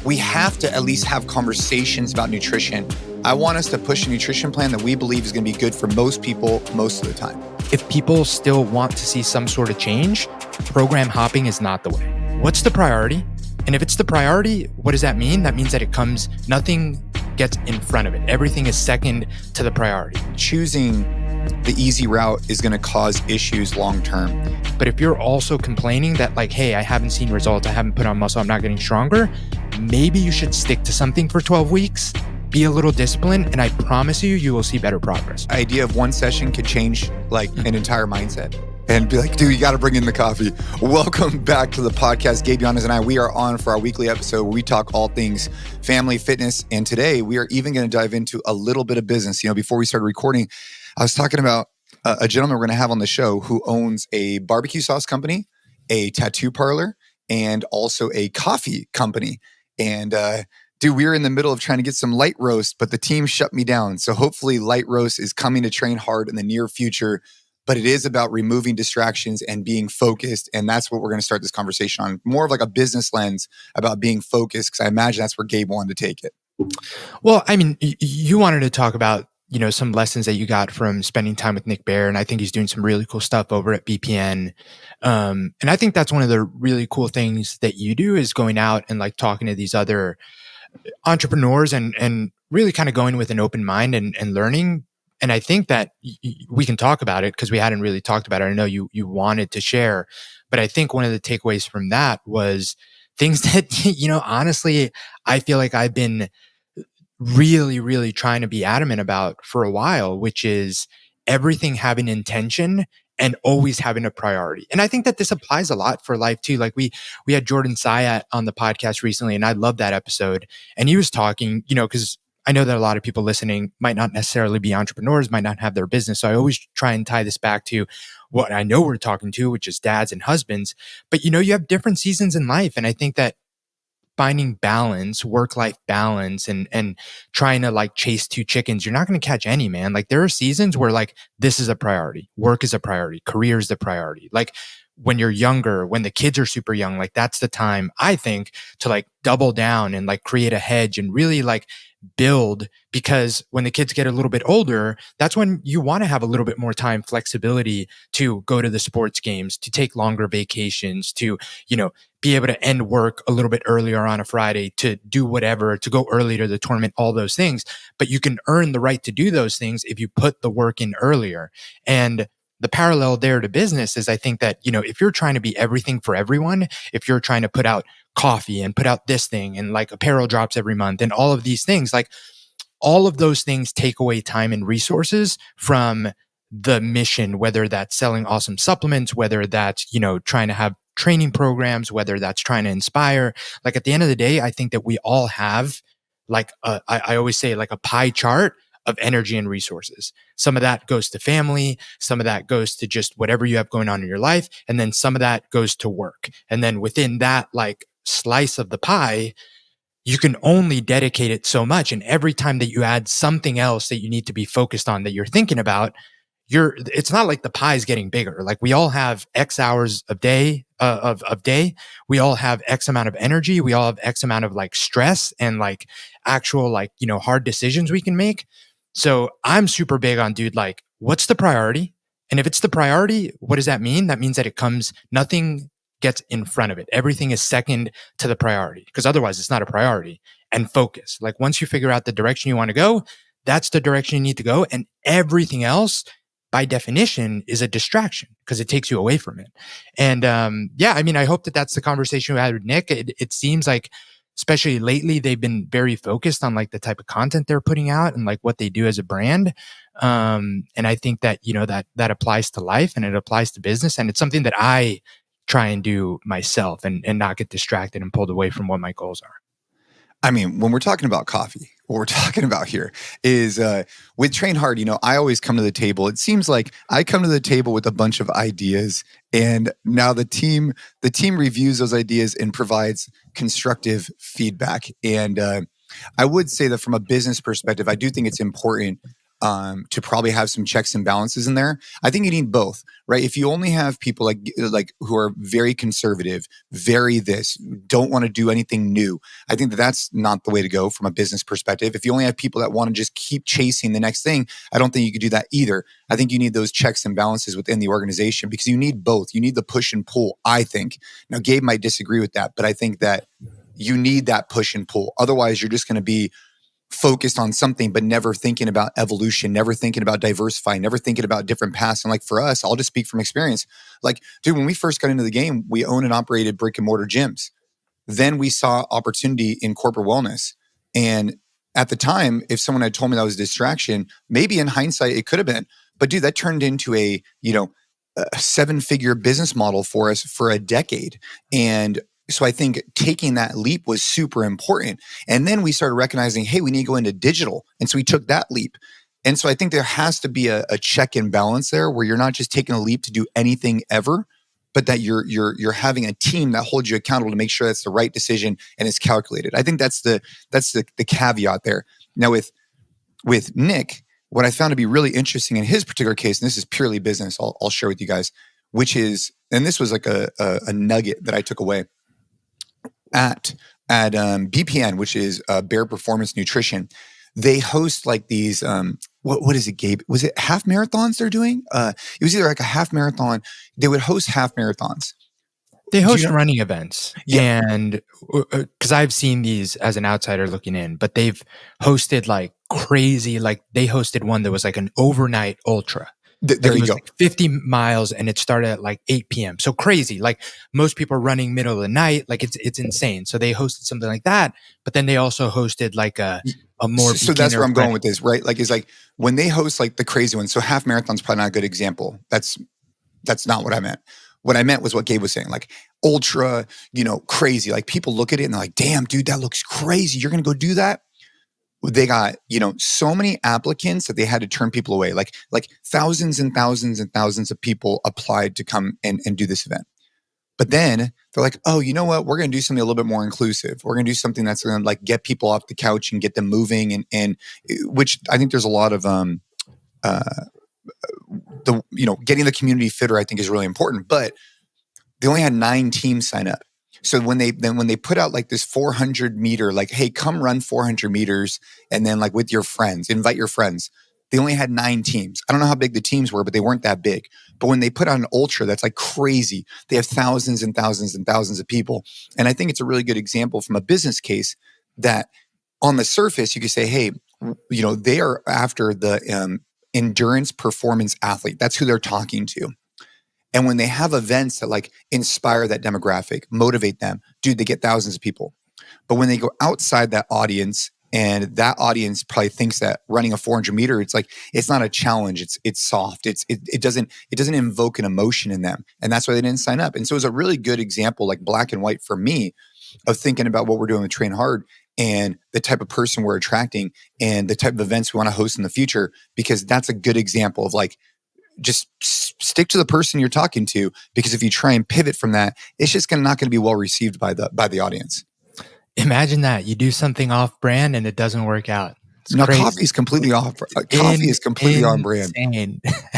we have to at least have conversations about nutrition. I want us to push a nutrition plan that we believe is going to be good for most people most of the time. If people still want to see some sort of change, program hopping is not the way. What's the priority? And if it's the priority, what does that mean? That means that nothing gets in front of it. Everything is second to the priority. Choosing the easy route is going to cause issues long term. But if you're also complaining that like, hey, I haven't seen results, I haven't put on muscle, I'm not getting stronger, maybe you should stick to something for 12 weeks, be a little disciplined, and I promise you will see better progress. The idea of one session could change like an entire mindset and be like, dude, you got to bring in the coffee. Welcome back to the podcast. Gabe Yanez and we are on for our weekly episode where we talk all things family, fitness. And today we are even going to dive into a little bit of business. Before we started recording, I was talking about a gentleman we're going to have on the show who owns a barbecue sauce company, a tattoo parlor, and also a coffee company. And dude, we were in the middle of trying to get some light roast, but the team shut me down. So hopefully light roast is coming to Train Hard in the near future. But it is about removing distractions and being focused. And that's what we're going to start this conversation on. More of like a business lens about being focused, because I imagine that's where Gabe wanted to take it. Well, I mean, you wanted to talk about, some lessons that you got from spending time with Nick Bear. And I think he's doing some really cool stuff over at BPN. And I think that's one of the really cool things that you do is going out and like talking to these other entrepreneurs and really kind of going with an open mind and learning. And I think that we can talk about it because we hadn't really talked about it. I know you wanted to share, but I think one of the takeaways from that was things that, honestly, I feel like I've been really, really trying to be adamant about for a while, which is everything having intention and always having a priority. And I think that this applies a lot for life too. Like we had Jordan Sayat on the podcast recently, and I loved that episode. And he was talking, because I know that a lot of people listening might not necessarily be entrepreneurs, might not have their business. So I always try and tie this back to what I know we're talking to, which is dads and husbands. But you have different seasons in life. And I think that finding balance, work-life balance, and trying to like chase two chickens, you're not going to catch any, man. Like there are seasons where like this is a priority, work is a priority, career is the priority. Like when you're younger, when the kids are super young, like that's the time I think to like double down and like create a hedge and really like build, because when the kids get a little bit older, that's when you want to have a little bit more time, flexibility to go to the sports games, to take longer vacations, to, be able to end work a little bit earlier on a Friday, to do whatever, to go early to the tournament, all those things. But you can earn the right to do those things if you put the work in earlier. And the parallel there to business is I think that, if you're trying to be everything for everyone, if you're trying to put out coffee and put out this thing and like apparel drops every month and all of these things, like all of those things take away time and resources from the mission, whether that's selling awesome supplements, whether that's, trying to have training programs, whether that's trying to inspire. Like at the end of the day, I think that we all have like, I always say like a pie chart of energy and resources. Some of that goes to family, some of that goes to just whatever you have going on in your life, and then some of that goes to work. And then within that like slice of the pie, you can only dedicate it so much. And every time that you add something else that you need to be focused on, that you're thinking about, it's not like the pie is getting bigger. Like we all have X hours of day. We all have X amount of energy. We all have X amount of like stress and like actual like, hard decisions we can make. So I'm super big on, dude, like what's the priority? And if it's the priority, what does that mean? That means that nothing gets in front of it. Everything is second to the priority, because otherwise it's not a priority. And focus. Like once you figure out the direction you want to go, that's the direction you need to go. And everything else, by definition, is a distraction because it takes you away from it. And I hope that that's the conversation we had with Nick. It seems like, especially lately, they've been very focused on like the type of content they're putting out and like what they do as a brand. And I think that, that applies to life and it applies to business. And it's something that I try and do myself and not get distracted and pulled away from what my goals are. I mean, when we're talking about coffee, what we're talking about here is with Train Hard, I always come to the table. It seems like I come to the table with a bunch of ideas, and now the team reviews those ideas and provides constructive feedback. And I would say that from a business perspective, I do think it's important to probably have some checks and balances in there. I think you need both, right? If you only have people like who are very conservative, very this, don't want to do anything new, I think that that's not the way to go from a business perspective. If you only have people that want to just keep chasing the next thing, I don't think you could do that either. I think you need those checks and balances within the organization because you need both. You need the push and pull, I think. Now, Gabe might disagree with that, but I think that you need that push and pull. Otherwise, you're just going to be focused on something, but never thinking about evolution, never thinking about diversifying, never thinking about different paths. And like for us, I'll just speak from experience. Like, dude, when we first got into the game, we owned and operated brick and mortar gyms. Then we saw opportunity in corporate wellness. And at the time, if someone had told me that was a distraction, maybe in hindsight, it could have been. But dude, that turned into a 7-figure business model for us for a decade. And so I think taking that leap was super important. And then we started recognizing, hey, we need to go into digital. And so we took that leap. And so I think there has to be a check and balance there where you're not just taking a leap to do anything ever, but that you're having a team that holds you accountable to make sure that's the right decision and it's calculated. I think that's the caveat there. Now with Nick, what I found to be really interesting in his particular case, and this is purely business, I'll share with you guys, which is, and this was like a nugget that I took away at BPN, which is Bear Performance Nutrition. They host like these, what is it, Gabe? Was it half marathons they're doing? It was either like a half marathon. They would host half marathons. They host running events. Yeah. And because I've seen these as an outsider looking in, but they've hosted like crazy, like they hosted one that was like an overnight ultra. There you go. Like 50 miles and it started at like 8 p.m. So crazy. Like most people are running middle of the night. Like it's insane. So they hosted something like that, but then they also hosted like a more. So that's where I'm going with this, right? Like it's like when they host like the crazy ones. So half marathon's probably not a good example. That's not what I meant. What I meant was what Gabe was saying, like ultra, crazy. Like people look at it and they're like, damn, dude, that looks crazy. You're going to go do that? They got, so many applicants that they had to turn people away. Like thousands and thousands and thousands of people applied to come and do this event. But then they're like, oh, you know what? We're going to do something a little bit more inclusive. We're going to do something that's going to like get people off the couch and get them moving. And which I think there's a lot of, getting the community fitter, I think is really important, but they only had 9 teams sign up. So when they put out like this 400 meter, like, hey, come run 400 meters. And then like with your friends, invite your friends. They only had 9 teams. I don't know how big the teams were, but they weren't that big. But when they put out an ultra, that's like crazy. They have thousands and thousands and thousands of people. And I think it's a really good example from a business case that on the surface, you could say, hey, they are after the endurance performance athlete. That's who they're talking to. And when they have events that like inspire that demographic, motivate them, dude, they get thousands of people. But when they go outside that audience and that audience probably thinks that running a 400 meter, it's like, it's not a challenge. It's soft. It doesn't invoke an emotion in them. And that's why they didn't sign up. And so it was a really good example, like black and white for me, of thinking about what we're doing with Train Hard and the type of person we're attracting and the type of events we want to host in the future, because that's a good example of like, just stick to the person you're talking to, because if you try and pivot from that, it's just not going to be well received by the audience. Imagine that you do something off brand and it doesn't work out. No, coffee is completely off. Coffee is completely on brand.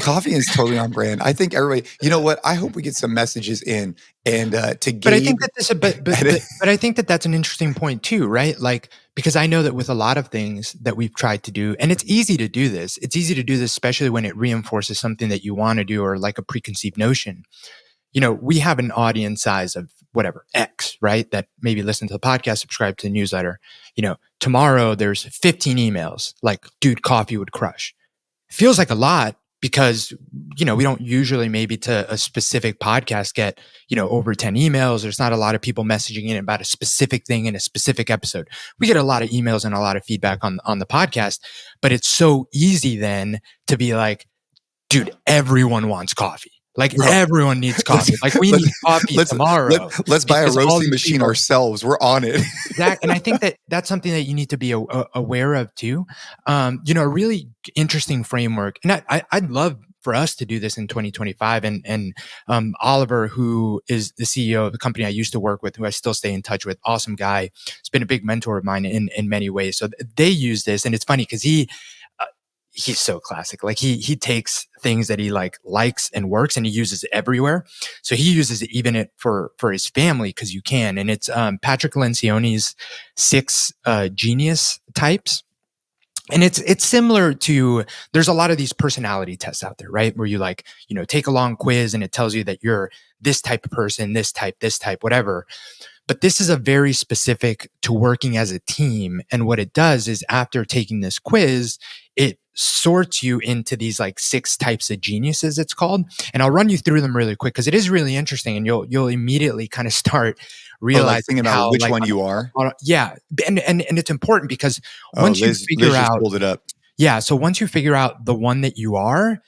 Coffee is totally on brand. I think everybody. You know what? I hope we get some messages in and to Gabe. But I think that but I think that that's an interesting point too, right? Like, because I know that with a lot of things that we've tried to do, and it's easy to do this. It's easy to do this, especially when it reinforces something that you want to do or like a preconceived notion. We have an audience size of whatever, X, right? That maybe listen to the podcast, subscribe to the newsletter. Tomorrow there's 15 emails like, dude, coffee would crush. Feels like a lot because, we don't usually maybe to a specific podcast get, over 10 emails. There's not a lot of people messaging in about a specific thing in a specific episode. We get a lot of emails and a lot of feedback on the podcast, but it's so easy then to be like, dude, everyone wants coffee. Like everyone needs coffee. Like we need coffee tomorrow. Let's buy a roasting machine ourselves. We're on it. Exactly. And I think that that's something that you need to be aware of too. A really interesting framework. And I'd love for us to do this in 2025. And Oliver, who is the CEO of the company I used to work with, who I still stay in touch with, awesome guy. He's been a big mentor of mine in many ways. So they use this. And it's funny because he's so classic. Like he takes things that he like likes and works and he uses it everywhere. So he uses it even for his family because you can. And it's Patrick Lencioni's 6 genius types. And it's similar to, there's a lot of these personality tests out there, right? Where you like, take a long quiz and it tells you that you're this type of person, this type, whatever. But this is a very specific to working as a team. And what it does is after taking this quiz, it sorts you into these like 6 types of geniuses, it's called. And I'll run you through them really quick because it is really interesting and you'll immediately kind of start realizing thinking about how, which like, one you are. Yeah. And it's important because once you figure Liz out, just pulled it up. Yeah. So once you figure out the one that you are,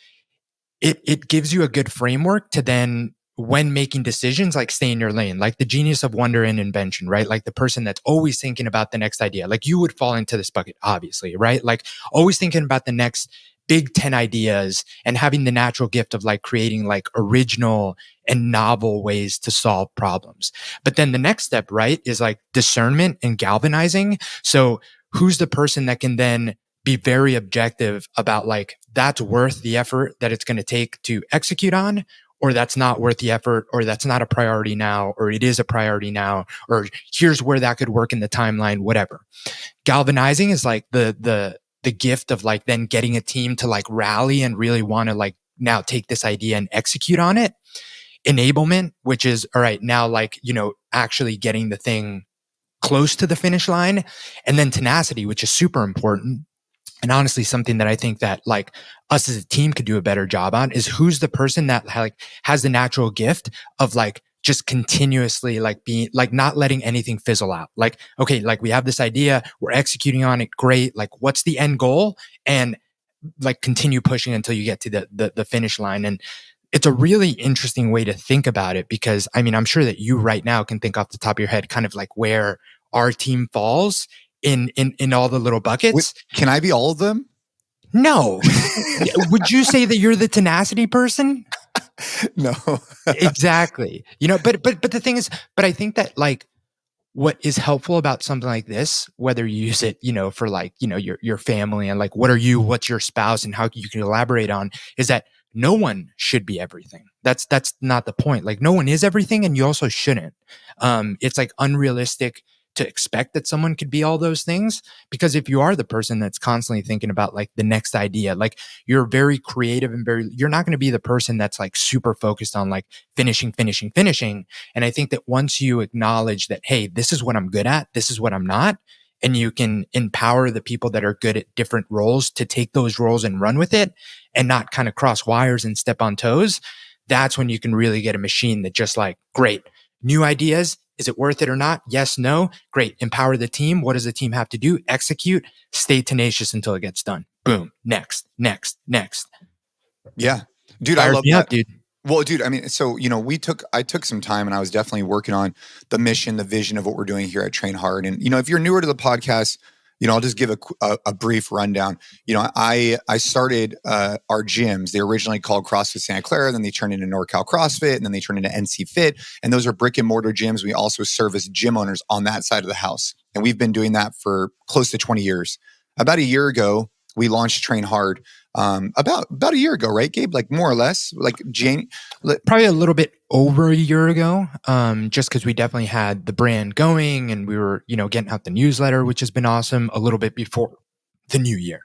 it gives you a good framework to then, when making decisions, like stay in your lane, like the genius of wonder and invention, right? Like the person that's always thinking about the next idea. Like you would fall into this bucket, obviously, right? Like always thinking about the next big 10 ideas and having the natural gift of like creating like original and novel ways to solve problems. But then the next step, right, is like discernment and galvanizing. So who's the person that can then be very objective about like, that's worth the effort that it's going to take to execute on, or that's not worth the effort, or that's not a priority now, or it is a priority now, or here's where that could work in the timeline, whatever. Galvanizing is like the gift of like then getting a team to like rally and really want to like now take this idea and execute on it. Enablement, which is, all right, now like, actually getting the thing close to the finish line. And then tenacity, which is super important. And honestly, something that I think that like us as a team could do a better job on is who's the person that like has the natural gift of like just continuously like being like not letting anything fizzle out. Like, okay, like we have this idea, we're executing on it. Great. Like what's the end goal? And like continue pushing until you get to the finish line. And it's a really interesting way to think about it because I mean, I'm sure that you right now can think off the top of your head kind of like where our team falls in all the little buckets. Can I be all of them? No. Would you say that you're the tenacity person? No. Exactly. But the thing is, but I think that like what is helpful about something like this, whether you use it, for like, your family and like, what's your spouse and how you can elaborate on, is that no one should be everything. That's not the point. Like no one is everything and you also shouldn't. It's like unrealistic to expect that someone could be all those things, because if you are the person that's constantly thinking about like the next idea, like you're very creative and you're not going to be the person that's like super focused on like finishing. And I think that once you acknowledge that, hey, this is what I'm good at, this is what I'm not, and you can empower the people that are good at different roles to take those roles and run with it and not kind of cross wires and step on toes, that's when you can really get a machine that just like, great, new ideas. Is it worth it or not? Yes, no. Great. Empower the team. What does the team have to do? Execute. Stay tenacious until it gets done. Boom. Next. Yeah. Dude, I love that. Dude. Well, dude, I mean, so, I took some time and I was definitely working on the mission, the vision of what we're doing here at Train Hard. And, if you're newer to the podcast, I'll just give a brief rundown. I started our gyms. They originally called CrossFit Santa Clara, then they turned into NorCal CrossFit, and then they turned into NC Fit. And those are brick and mortar gyms. We also service gym owners on that side of the house. And we've been doing that for close to 20 years. About a year ago, we launched Train Hard. About a year ago, right, Gabe? Like more or less, like probably a little bit over a year ago. Just because we definitely had the brand going and we were, getting out the newsletter, which has been awesome, a little bit before the new year.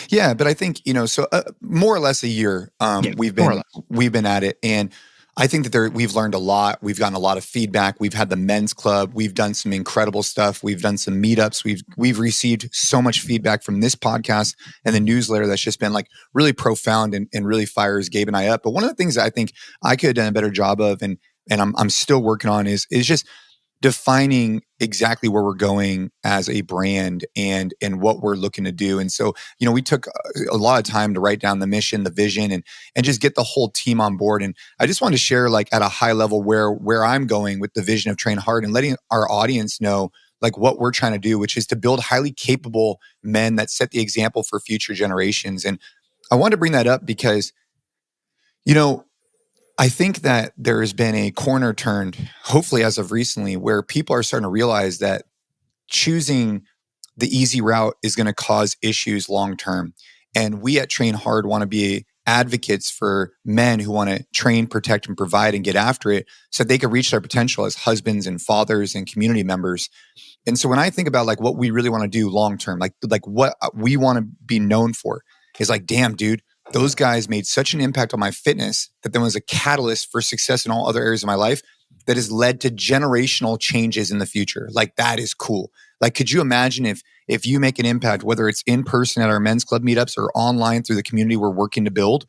Yeah, but I think so more or less a year. We've been at it, and I think that we've learned a lot. We've gotten a lot of feedback. We've had the men's club. We've done some incredible stuff. We've done some meetups. We've received so much feedback from this podcast and the newsletter that's just been like really profound and really fires Gabe and I up. But one of the things that I think I could have done a better job of, and I'm still working on, is just defining exactly where we're going as a brand and what we're looking to do. And so, we took a lot of time to write down the mission, the vision, and just get the whole team on board. And I just want to share like at a high level where I'm going with the vision of Train Hard and letting our audience know like what we're trying to do, which is to build highly capable men that set the example for future generations. And I want to bring that up because, I think that there has been a corner turned, hopefully as of recently, where people are starting to realize that choosing the easy route is going to cause issues long term. And we at Train Hard want to be advocates for men who want to train, protect, and provide and get after it so that they can reach their potential as husbands and fathers and community members. And so when I think about like what we really want to do long term, like what we want to be known for is like, damn, dude, those guys made such an impact on my fitness that there was a catalyst for success in all other areas of my life that has led to generational changes in the future. Like that is cool. Like, could you imagine if you make an impact, whether it's in person at our men's club meetups or online through the community we're working to build,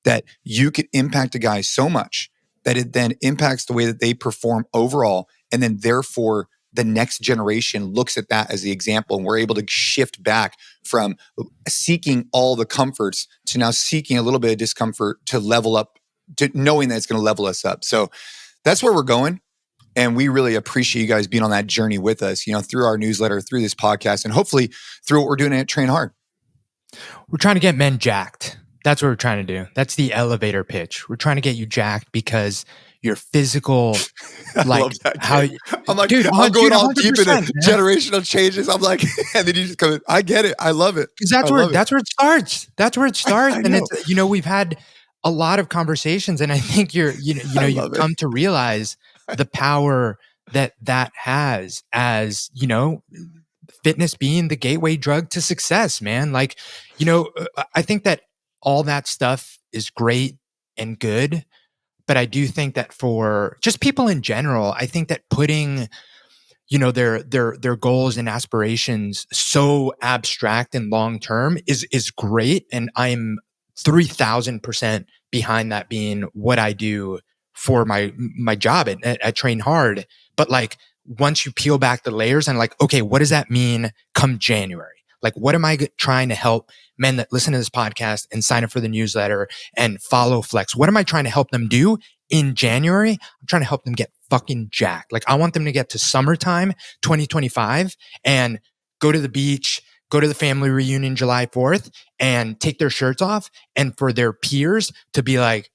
that you could impact a guy so much that it then impacts the way that they perform overall. And then therefore the next generation looks at that as the example. And we're able to shift back from seeking all the comforts to now seeking a little bit of discomfort to level up, to knowing that it's going to level us up. So that's where we're going. And we really appreciate you guys being on that journey with us, through our newsletter, through this podcast, and hopefully through what we're doing at Train Hard. We're trying to get men jacked. That's what we're trying to do. That's the elevator pitch. We're trying to get you jacked because your physical, like love that, how I'm like, dude, I'm going all deep into man. generational changes. I'm like, and then you just come, I get it. I love it. Because that's where it starts. That's where it starts. And it's, we've had a lot of conversations, and I think you've come to realize the power that has as, fitness being the gateway drug to success, man. Like, I think that all that stuff is great and good, but I do think that for just people in general, I think that putting, their goals and aspirations so abstract and long-term is great. And I'm 3,000% behind that being what I do for my job at Train Hard. But like, once you peel back the layers and like, okay, what does that mean come January? Like, what am I trying to help men that listen to this podcast and sign up for the newsletter and follow Flex? What am I trying to help them do in January? I'm trying to help them get fucking jacked. Like, I want them to get to summertime 2025 and go to the beach, go to the family reunion July 4th and take their shirts off. And for their peers to be like,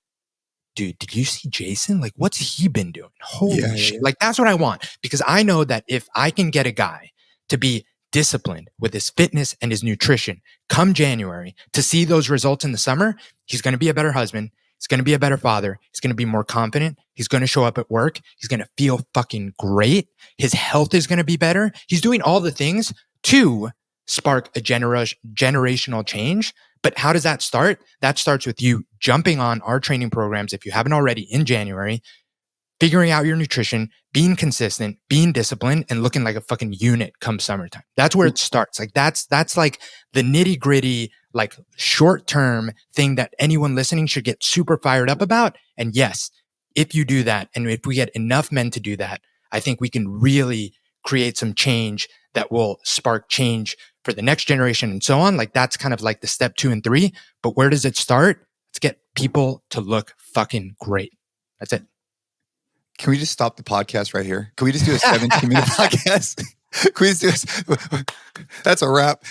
dude, did you see Jason? Like, what's he been doing? Holy shit. Like, that's what I want. Because I know that if I can get a guy to be disciplined with his fitness and his nutrition come January to see those results in the summer, he's going to be a better husband. He's going to be a better father. He's going to be more confident. He's going to show up at work. He's going to feel fucking great. His health is going to be better. He's doing all the things to spark a generational change. But how does that start? That starts with you jumping on our training programs, if you haven't already, in January, figuring out your nutrition, being consistent, being disciplined, and looking like a fucking unit come summertime. That's where it starts. Like that's like the nitty gritty, like short-term thing that anyone listening should get super fired up about. And yes, if you do that, and if we get enough men to do that, I think we can really create some change that will spark change for the next generation and so on. Like that's kind of like the step 2 and 3. But where does it start? Let's get people to look fucking great. That's it. Can we just stop the podcast right here? Can we just do a 17-minute podcast? Can we just do this? That's a wrap.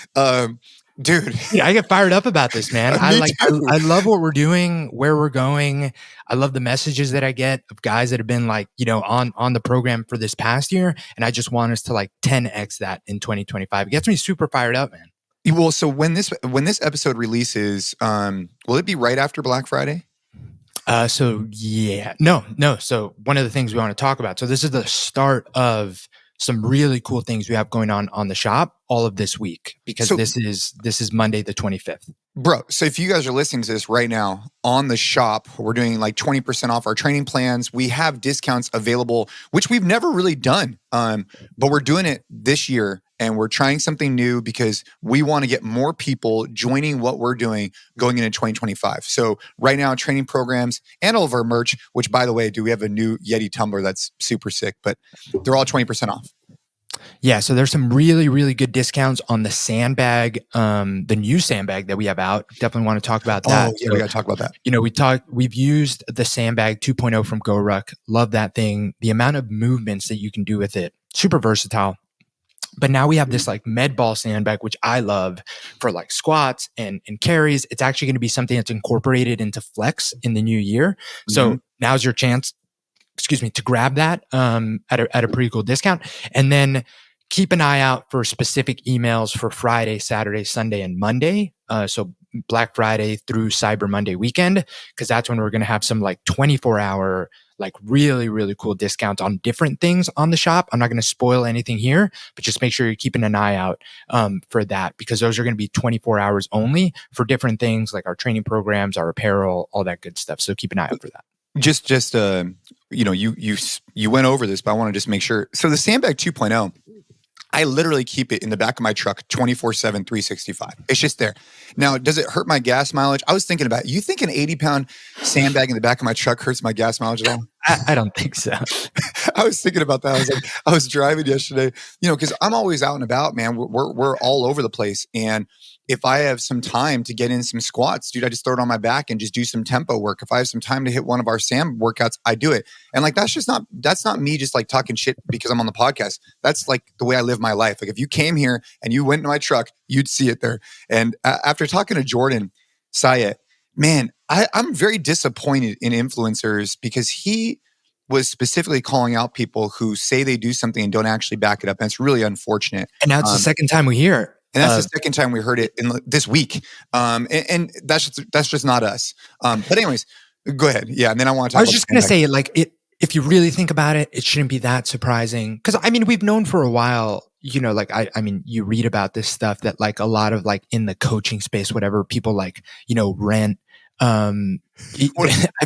Dude. Yeah, I get fired up about this, man. I love what we're doing, where we're going. I love the messages that I get of guys that have been like, on the program for this past year. And I just want us to like 10x that in 2025. It gets me super fired up, man. Well, so when this episode releases, will it be right after Black Friday? So yeah, no. So one of the things we want to talk about. So this is the start of some really cool things we have going on the shop all of this week, because this is Monday the 25th. Bro, so if you guys are listening to this right now on the shop, we're doing like 20% off our training plans. We have discounts available, which we've never really done. But we're doing it this year, and we're trying something new because we want to get more people joining what we're doing going into 2025. So right now, training programs and all of our merch, which by the way, we have a new Yeti tumbler that's super sick, but they're all 20% off. Yeah, so there's some really, really good discounts on the sandbag, the new sandbag that we have out. Definitely want to talk about that. Oh, yeah, we got to talk about that. We've used the sandbag 2.0 from GoRuck. Love that thing. The amount of movements that you can do with it, super versatile. But now we have this like med ball sandbag, which I love for like squats and carries. It's actually going to be something that's incorporated into Flex in the new year. So now's your chance, to grab that at a pretty cool discount. And then keep an eye out for specific emails for Friday, Saturday, Sunday, and Monday. So Black Friday through Cyber Monday weekend, because that's when we're going to have some like 24-hour, like really, really cool discounts on different things on the shop. I'm not going to spoil anything here, but just make sure you're keeping an eye out for that, because those are going to be 24 hours only for different things like our training programs, our apparel, all that good stuff. So keep an eye out for that. You went over this, but I want to just make sure. So the Sandbag 2.0, I literally keep it in the back of my truck 24/7, 365. It's just there. Now, does it hurt my gas mileage? I was thinking about it. You think an 80-pound sandbag in the back of my truck hurts my gas mileage at all? I don't think so. I was thinking about that. I was driving yesterday, because I'm always out and about, man. We're all over the place. And if I have some time to get in some squats, dude, I just throw it on my back and just do some tempo work. If I have some time to hit one of our SAM workouts, I do it. And like, that's not me just like talking shit because I'm on the podcast. That's like the way I live my life. Like if you came here and you went in my truck, you'd see it there. And after talking to Jordan Sayed, man, I'm very disappointed in influencers, because he was specifically calling out people who say they do something and don't actually back it up. And it's really unfortunate. And now it's the second time we hear it. And that's the second time we heard it in this week. And that's just not us. But anyways, go ahead. Yeah. And then I want to talk I was just going to say, like, if you really think about it, it shouldn't be that surprising. Because I mean, we've known for a while, like, I mean, you read about this stuff that like a lot of like in the coaching space, whatever, people like, rent. I've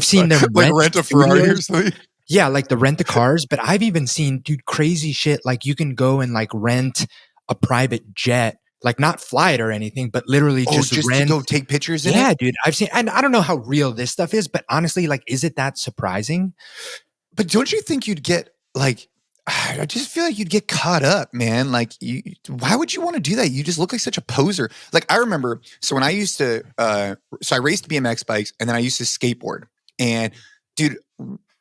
seen them rent a Ferrari or something. Yeah, like the rent the cars. But I've even seen, dude, crazy shit. Like you can go and like rent a private jet. Like not fly it or anything, but literally just rent. To go take pictures in it? Yeah, dude. I've seen, and I don't know how real this stuff is, but honestly, like, is it that surprising? But don't you think you'd get like, I just feel like you'd get caught up, man. Like, why would you want to do that? You just look like such a poser. Like I remember, so when I used to, so I raced BMX bikes and then I used to skateboard. And dude,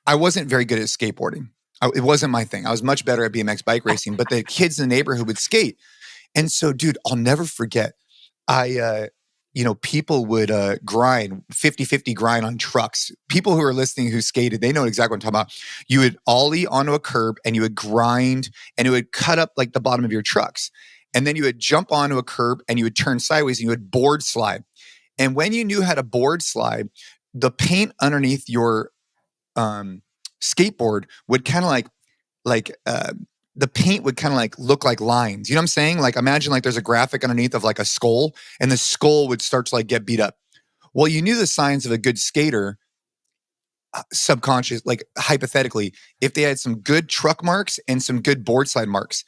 I wasn't very good at skateboarding. It wasn't my thing. I was much better at BMX bike racing, but the kids in the neighborhood would skate. And so, dude, I'll never forget. People would grind 50-50 grind on trucks. People who are listening who skated, they know exactly what I'm talking about. You would ollie onto a curb and you would grind and it would cut up like the bottom of your trucks. And then you would jump onto a curb and you would turn sideways and you would board slide. And when you knew how to board slide, the paint underneath your skateboard would kind of like the paint would kind of like look like lines. You know what I'm saying? Like imagine like there's a graphic underneath of like a skull and the skull would start to like get beat up. Well, you knew the signs of a good skater subconscious, like hypothetically, if they had some good truck marks and some good board slide marks.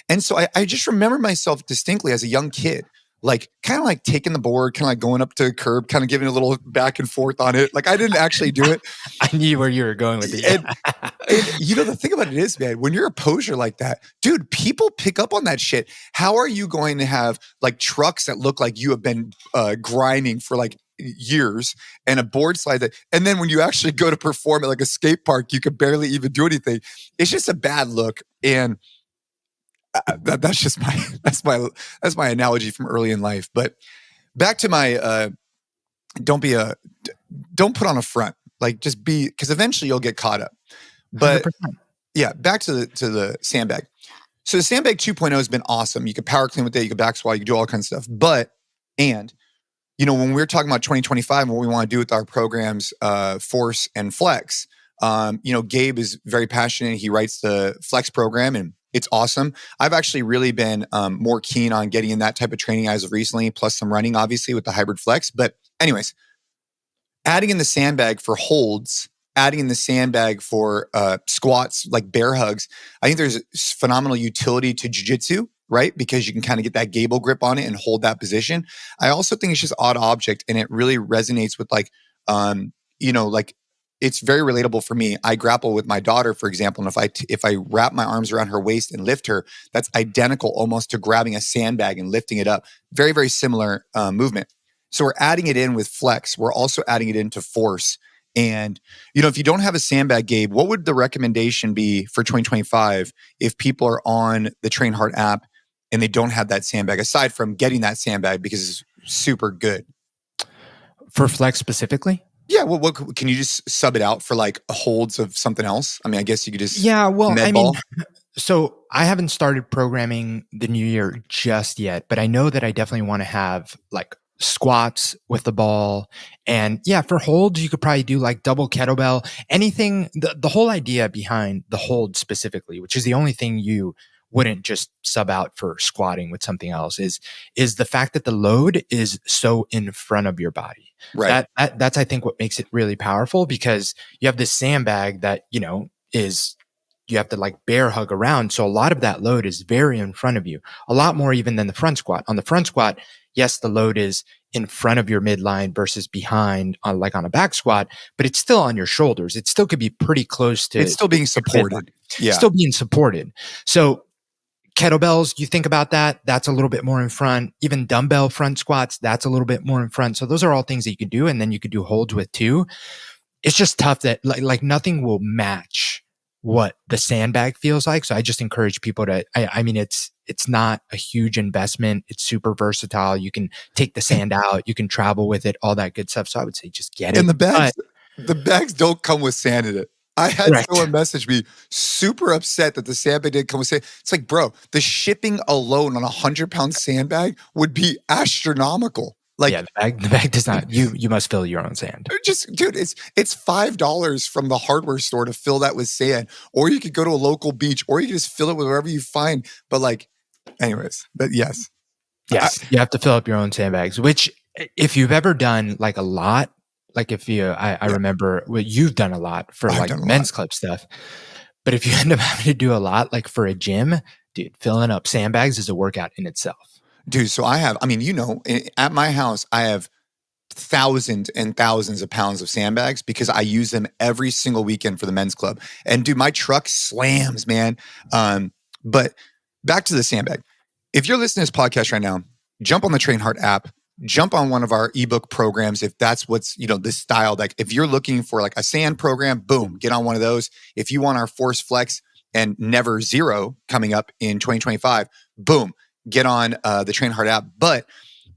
And so I just remember myself distinctly as a young kid, like kind of like taking the board, kind of like going up to a curb, kind of giving a little back and forth on it. Like I didn't actually do it. I knew where you were going with it. And the thing about it is, man, when you're a poser like that, dude, people pick up on that shit. How are you going to have like trucks that look like you have been grinding for like years and a board slide and then when you actually go to perform at like a skate park, you could barely even do anything. It's just a bad look. And that's my analogy from early in life. But back to my don't put on a front. Like just be, because eventually you'll get caught up. But 100%. Yeah, back to the sandbag. So the sandbag 2.0 has been awesome. You can power clean with it, you can back squat, you can do all kinds of stuff. But when we're talking about 2025 and what we want to do with our programs, Force and Flex, Gabe is very passionate. He writes the Flex program and it's awesome. I've actually really been more keen on getting in that type of training as of recently, plus some running, obviously, with the hybrid flex. But anyways, adding in the sandbag for holds, adding in the sandbag for squats, like bear hugs, I think there's phenomenal utility to jiu-jitsu, right? Because you can kind of get that gable grip on it and hold that position. I also think it's just odd object and it really resonates with like, it's very relatable for me. I grapple with my daughter, for example, and if I wrap my arms around her waist and lift her, that's identical almost to grabbing a sandbag and lifting it up. Very, very similar movement. So we're adding it in with flex. We're also adding it into force. And, if you don't have a sandbag, Gabe, what would the recommendation be for 2025 if people are on the Train Hard app and they don't have that sandbag, aside from getting that sandbag because it's super good? For flex specifically? Yeah, well, what can you just sub it out for like holds of something else? I mean, I guess you could just so I haven't started programming the new year just yet, but I know that I definitely want to have like squats with the ball. And yeah, for holds, you could probably do like double kettlebell, anything. The whole idea behind the hold specifically, which is the only thing you wouldn't just sub out for squatting with something else, is the fact that the load is so in front of your body. Right. That's I think what makes it really powerful, because you have this sandbag that, is you have to like bear hug around. So a lot of that load is very in front of you, a lot more even than the front squat. On the front squat, yes, the load is in front of your midline versus behind on a back squat, but it's still on your shoulders. It still could be pretty close to It's still being supported. Yeah. Still being supported. So kettlebells, you think about that, that's a little bit more in front. Even dumbbell front squats, that's a little bit more in front. So those are all things that you could do. And then you could do holds with too. It's just tough that like nothing will match what the sandbag feels like. So I just encourage people to, I mean, it's not a huge investment. It's super versatile. You can take the sand out, you can travel with it, all that good stuff. So I would say just get it. And the bags don't come with sand in it. I had someone message me super upset that the sandbag didn't come with sand. It's like, bro, the shipping alone on 100-pound sandbag would be astronomical. Like, yeah, the bag does not. You must fill your own sand. Just, dude, it's $5 from the hardware store to fill that with sand, or you could go to a local beach, or you can just fill it with wherever you find. But like, anyways, but yes, you have to fill up your own sandbags. Which, if you've ever done like a lot, like if you, I remember you've done a lot for like men's club stuff. But if you end up having to do a lot, like for a gym, dude, filling up sandbags is a workout in itself. Dude, so at my house, I have thousands and thousands of pounds of sandbags because I use them every single weekend for the men's club. And dude, my truck slams, man. But back to the sandbag. If you're listening to this podcast right now, jump on the Train Hard app, jump on one of our ebook programs. If that's what's, this style, like if you're looking for like a sand program, boom, get on one of those. If you want our Force Flex and Never Zero coming up in 2025, boom, get on the Train Hard app. But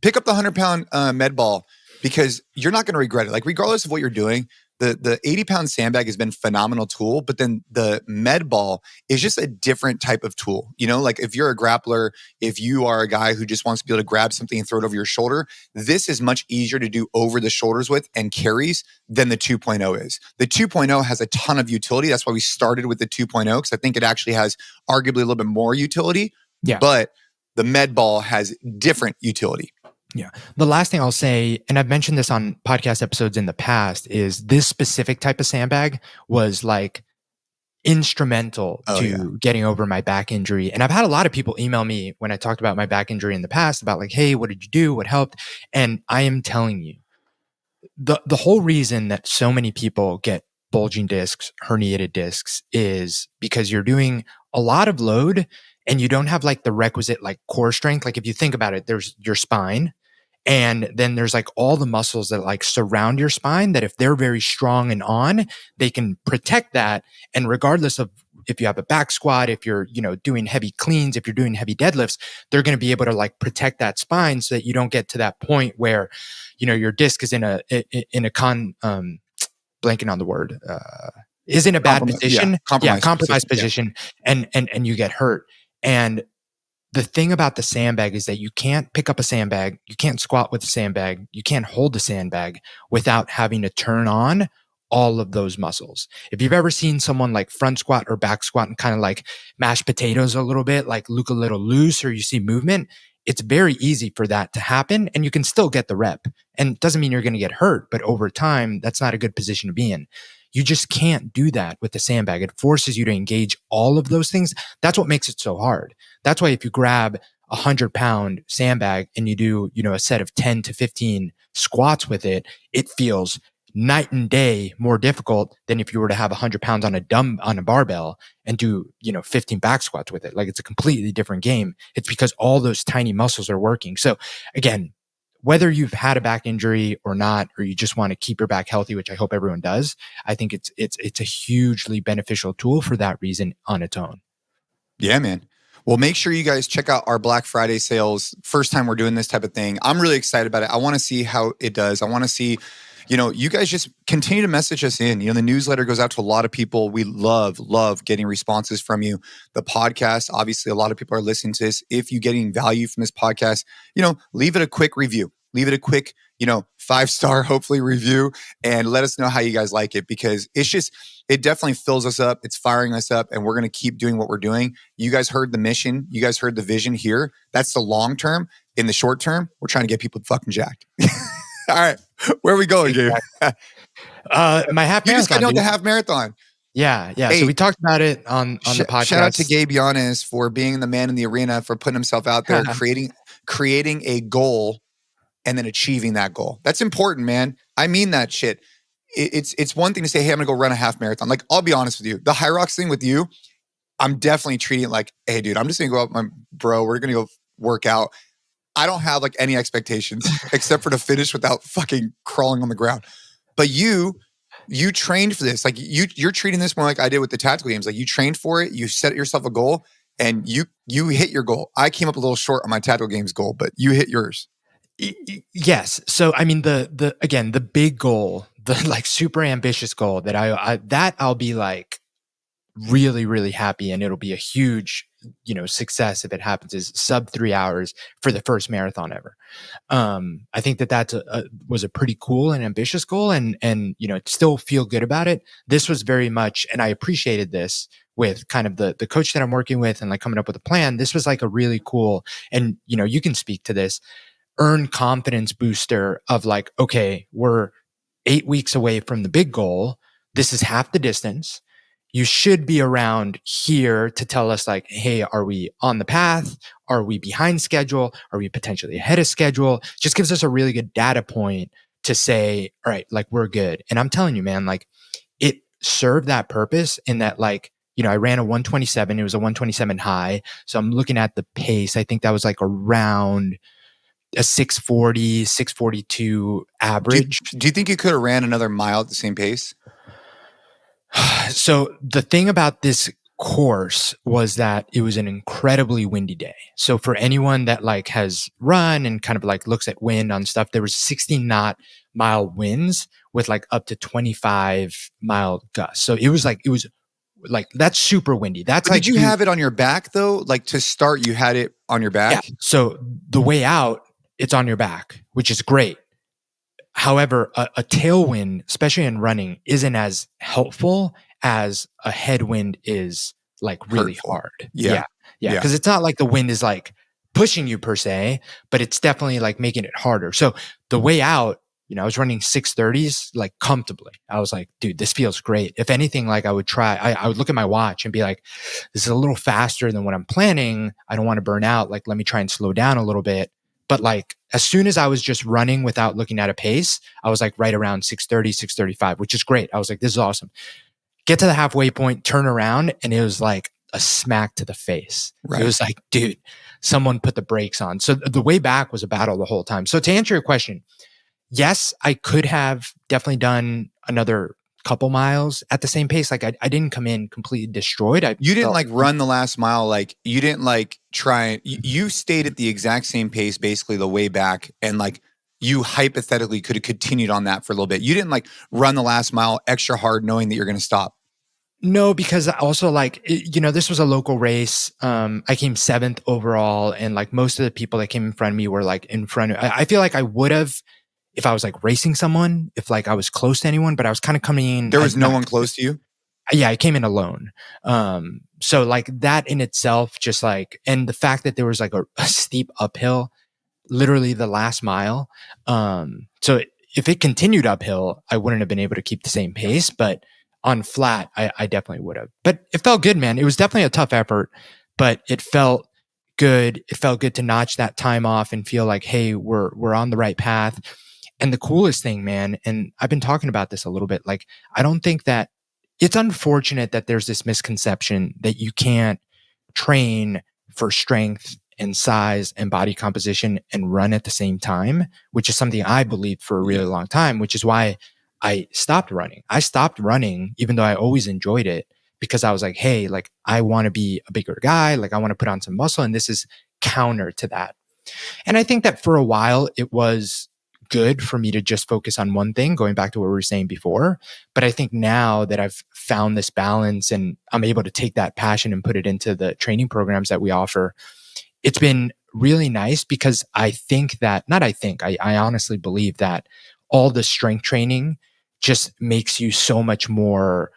pick up the 100-pound med ball, because you're not going to regret it. Like, regardless of what you're doing, the 80-pound sandbag has been a phenomenal tool, but then the med ball is just a different type of tool. Like if you're a grappler, if you are a guy who just wants to be able to grab something and throw it over your shoulder, this is much easier to do over the shoulders with and carries than the 2.0 is. The 2.0 has a ton of utility. That's why we started with the 2.0, because I think it actually has arguably a little bit more utility. Yeah. But the med ball has different utility. Yeah. The last thing I'll say, and I've mentioned this on podcast episodes in the past, is this specific type of sandbag was like instrumental to getting over my back injury. And I've had a lot of people email me when I talked about my back injury in the past about like, hey, what did you do? What helped? And I am telling you, the whole reason that so many people get bulging discs, herniated discs, is because you're doing a lot of load and you don't have like the requisite like core strength. Like if you think about it, there's your spine, and then there's like all the muscles that like surround your spine that if they're very strong and on, they can protect that. And regardless of if you have a back squat, if you're, doing heavy cleans, if you're doing heavy deadlifts, they're going to be able to like protect that spine so that you don't get to that point where, your disc is blanking on the word, is in a bad position. Compromised position. And you get hurt. And the thing about the sandbag is that you can't pick up a sandbag, you can't squat with a sandbag, you can't hold a sandbag without having to turn on all of those muscles. If you've ever seen someone like front squat or back squat and kind of like mash potatoes a little bit, like look a little loose, or you see movement, it's very easy for that to happen, and you can still get the rep. And it doesn't mean you're going to get hurt, but over time, that's not a good position to be in. You just can't do that with the sandbag. It forces you to engage all of those things. That's what makes it so hard. That's why if you grab a 100-pound sandbag and you do, a set of 10 to 15 squats with it, it feels night and day more difficult than if you were to have 100 pounds on a barbell and do, 15 back squats with it. Like, it's a completely different game. It's because all those tiny muscles are working. So again, whether you've had a back injury or not, or you just want to keep your back healthy, which I hope everyone does, I think it's a hugely beneficial tool for that reason on its own. Yeah, man. Well, make sure you guys check out our Black Friday sales. First time we're doing this type of thing. I'm really excited about it. I want to see how it does. I want to see, You guys just continue to message us in. The newsletter goes out to a lot of people. We love getting responses from you. The podcast, obviously, a lot of people are listening to this. If you're getting value from this podcast, leave it a quick review. Leave it a quick, 5-star, hopefully, review, and let us know how you guys like it, because it definitely fills us up. It's firing us up, and we're going to keep doing what we're doing. You guys heard the mission. You guys heard the vision here. That's the long term. In the short term, we're trying to get people fucking jacked. All right. Where are we going, Gabe? My half marathon. You just got done the half marathon. Yeah. Hey, so we talked about it on the podcast. Shout out to Gabe Yanez for being the man in the arena, for putting himself out there, creating a goal and then achieving that goal. That's important, man. I mean that shit. It's one thing to say, hey, I'm going to go run a half marathon. Like, I'll be honest with you. The High Rocks thing with you, I'm definitely treating it like, hey, dude, I'm just going to go out with my bro. We're going to go work out. I don't have like any expectations except for to finish without fucking crawling on the ground. But you trained for this. Like you're treating this more like I did with the tactical games. Like you trained for it, you set yourself a goal, and you hit your goal. I came up a little short on my tactical games goal, but you hit yours. Yes. So I mean the big goal, the like super ambitious goal that I'll be like really, really happy, and it'll be a huge, success if it happens, is sub 3 hours for the first marathon ever. I think that was a pretty cool and ambitious goal, and still feel good about it. This was very much, and I appreciated this with kind of the coach that I'm working with and like coming up with a plan. This was like a really cool, and you can speak to this, earn confidence booster of like, okay, we're 8 weeks away from the big goal. This is half the distance. You should be around here to tell us like, hey, are we on the path? Are we behind schedule? Are we potentially ahead of schedule? Just gives us a really good data point to say, all right, like we're good. And I'm telling you, man, like it served that purpose in that, like, I ran a 127. It was a 127 high. So I'm looking at the pace. I think that was like around a 640, 642 average. Do you think you could have ran another mile at the same pace? So the thing about this course was that it was an incredibly windy day. So for anyone that like has run and kind of like looks at wind on stuff, there was 60-knot-mile winds with like up to 25-mile gusts. So it was like that's super windy. That's but like, did you have it on your back though? Like to start, you had it on your back? Yeah. So the way out, it's on your back, which is great. However, a tailwind, especially in running, isn't as helpful as a headwind is like really hard. Yeah. Because it's not like the wind is like pushing you per se, but it's definitely like making it harder. So the way out, I was running 630s like comfortably. I was like, dude, this feels great. If anything, like I would look at my watch and be like, this is a little faster than what I'm planning. I don't want to burn out. Like, let me try and slow down a little bit. But like, as soon as I was just running without looking at a pace, I was like right around 630, 635, which is great. I was like, this is awesome. Get to the halfway point, turn around, and it was like a smack to the face. Right. It was like, dude, someone put the brakes on. So the way back was a battle the whole time. So to answer your question, yes, I could have definitely done another couple miles at the same pace. Like I didn't come in completely destroyed. You didn't like run the last mile. Like you didn't like try. You stayed at the exact same pace basically the way back, and like you hypothetically could have continued on that for a little bit. You didn't like run the last mile extra hard knowing that you're going to stop. No, because also like, this was a local race. I came 7th overall, and like most of the people that came in front of me were like in front of, I feel like I would have, if I was like racing someone, if like I was close to anyone, but I was kind of coming in. There was no one close to you? Yeah, I came in alone. So like that in itself, just like, and the fact that there was like a steep uphill, literally the last mile. So if it continued uphill, I wouldn't have been able to keep the same pace, but on flat, I definitely would have. But it felt good, man. It was definitely a tough effort, but it felt good. It felt good to notch that time off and feel like, hey, we're on the right path. And the coolest thing, man, and I've been talking about this a little bit, like, I don't think that it's unfortunate that there's this misconception that you can't train for strength and size and body composition and run at the same time, which is something I believed for a really long time, which is why I stopped running. I stopped running, even though I always enjoyed it, because I was like, hey, like, I want to be a bigger guy. Like, I want to put on some muscle. And this is counter to that. And I think that for a while it was good for me to just focus on one thing, going back to what we were saying before. But I think now that I've found this balance and I'm able to take that passion and put it into the training programs that we offer, it's been really nice because I honestly believe that all the strength training just makes you so much more,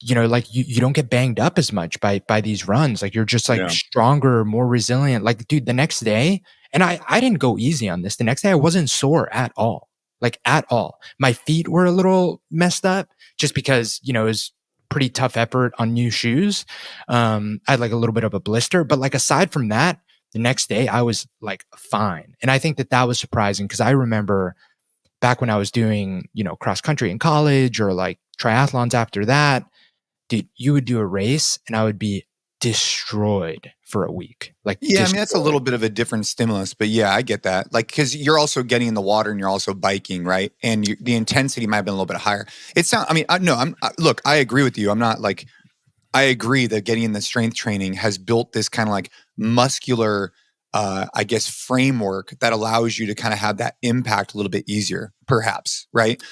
like you don't get banged up as much by these runs. Like you're just like stronger, more resilient. Like, dude, the next day, and I didn't go easy on this. The next day I wasn't sore at all. Like at all. My feet were a little messed up just because, it was pretty tough effort on new shoes. I had like a little bit of a blister, but like aside from that, the next day I was like fine. And I think that was surprising because I remember back when I was doing, cross country in college or like triathlons after that, dude, you would do a race and I would be destroyed for a week. Like, yeah, I mean, that's a little bit of a different stimulus, but yeah, I get that. Like, because you're also getting in the water and you're also biking, right? And the intensity might have been a little bit higher. Look, I agree with you. I'm not like, I agree that getting in the strength training has built this kind of like muscular, I guess, framework that allows you to kind of have that impact a little bit easier, perhaps, right?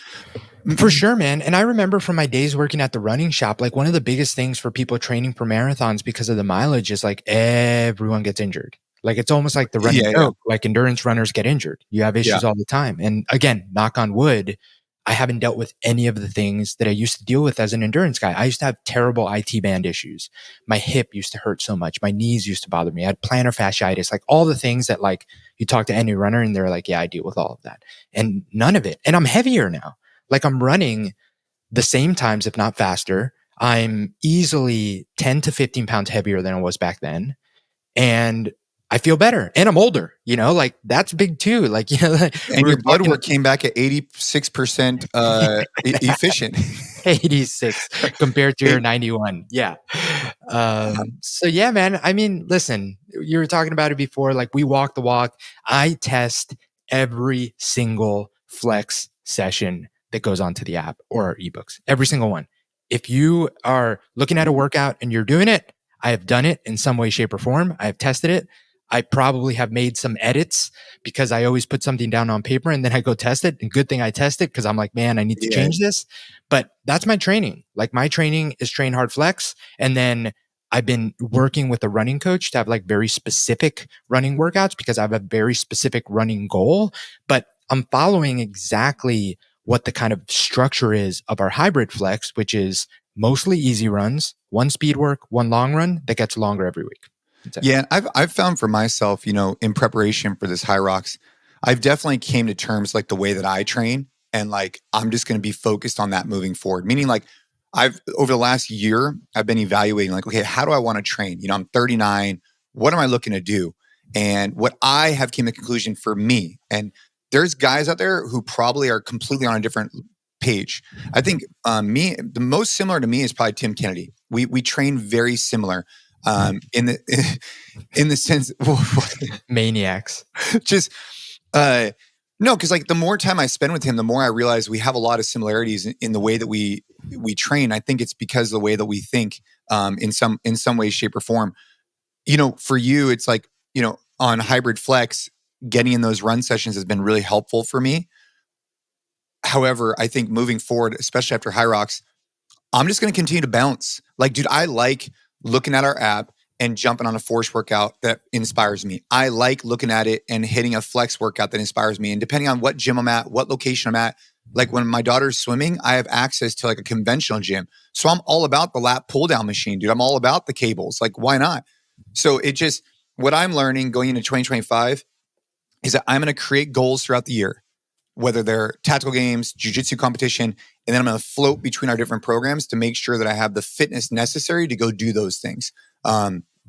For sure, man. And I remember from my days working at the running shop, like one of the biggest things for people training for marathons because of the mileage is like everyone gets injured. Like it's almost like the running joke, like endurance runners get injured. You have issues all the time. And again, knock on wood, I haven't dealt with any of the things that I used to deal with as an endurance guy. I used to have terrible IT band issues. My hip used to hurt so much. My knees used to bother me. I had plantar fasciitis, like all the things that like you talk to any runner and they're like, yeah, I deal with all of that. And none of it. And I'm heavier now. Like I'm running the same times, if not faster. I'm easily 10 to 15 pounds heavier than I was back then. And I feel better and I'm older, like that's big too. Like, and your blood work came back at 86% efficient. 86 compared to your 91. Yeah. So yeah, man, I mean, listen, you were talking about it before, like we walk the walk. I test every single flex session that goes onto the app or our ebooks, every single one. If you are looking at a workout and you're doing it, I have done it in some way, shape, or form. I have tested it. I probably have made some edits because I always put something down on paper and then I go test it. And good thing I test it because I'm like, man, I need to change this. But that's my training. Like my training is train hard flex. And then I've been working with a running coach to have like very specific running workouts because I have a very specific running goal. But I'm following exactly what the kind of structure is of our hybrid flex, which is mostly easy runs, one speed work, one long run that gets longer every week. Yeah, I've found for myself, in preparation for this High Rocks, I've definitely came to terms like the way that I train and like I'm just going to be focused on that moving forward. Meaning like I've over the last year, I've been evaluating like, okay, how do I want to train? I'm 39. What am I looking to do? And what I have came to the conclusion for me, and there's guys out there who probably are completely on a different page. I think the most similar to me is probably Tim Kennedy. We train very similar. In the sense maniacs just no, because like the more time I spend with him, the more I realize we have a lot of similarities in the way that we train. I think it's because of the way that we think in some way, shape, or form. For you, it's like on hybrid flex, getting in those run sessions has been really helpful for me. However, I think moving forward, especially after High Rocks, I'm just going to continue to bounce. Like, dude, I like looking at our app and jumping on a force workout that inspires me. I like looking at it and hitting a flex workout that inspires me. And depending on what gym I'm at, what location I'm at, like when my daughter's swimming, I have access to like a conventional gym. So I'm all about the lat pull down machine, dude. I'm all about the cables. Like, why not? So what I'm learning going into 2025 is that I'm going to create goals throughout the year, whether they're tactical games, jiu-jitsu competition, and then I'm going to float between our different programs to make sure that I have the fitness necessary to go do those things.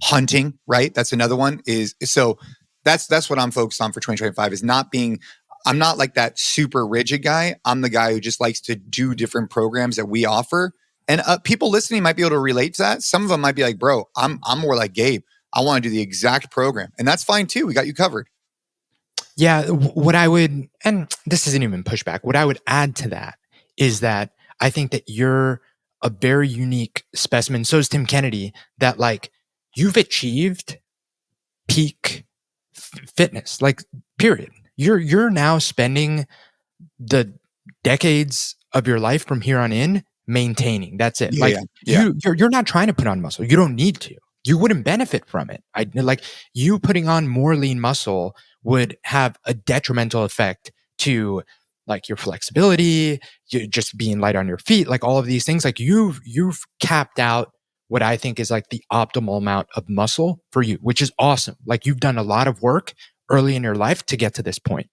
Hunting, right? That's another one that's what I'm focused on for 2025 is I'm not like that super rigid guy. I'm the guy who just likes to do different programs that we offer. And people listening might be able to relate to that. Some of them might be like, bro, I'm more like Gabe. I want to do the exact program. And that's fine too. We got you covered. Yeah, and this isn't even pushback, what I would add to that is that I think that you're a very unique specimen. So is Tim Kennedy, that like you've achieved peak fitness, like period. you're now spending the decades of your life from here on in maintaining. That's it. You're not trying to put on muscle. You don't need to. You wouldn't benefit from it. You putting on more lean muscle would have a detrimental effect to like your flexibility, you just being light on your feet, like all of these things. Like you've capped out what I think is like the optimal amount of muscle for you, which is awesome. Like you've done a lot of work early in your life to get to this point.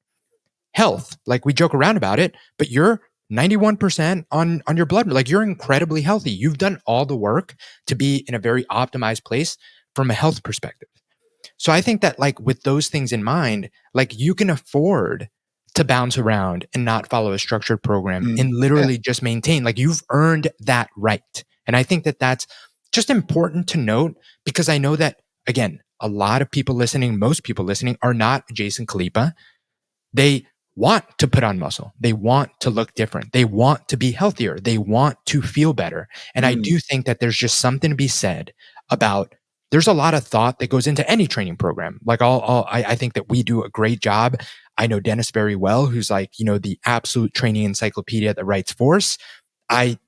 Health, like we joke around about it, but you're 91% on your blood. Like you're incredibly healthy. You've done all the work to be in a very optimized place from a health perspective. So I think that like with those things in mind, like you can afford to bounce around and not follow a structured program and literally just maintain. Like you've earned that right. And I think that that's just important to note, because I know that, again, a lot of people listening, most people listening are not Jason Khalipa. They want to put on muscle. They want to look different. They want to be healthier. They want to feel better. And I do think that there's just something to be said about, there's a lot of thought that goes into any training program. Like I think that we do a great job. I know Dennis very well, who's like, the absolute training encyclopedia that writes Force. I,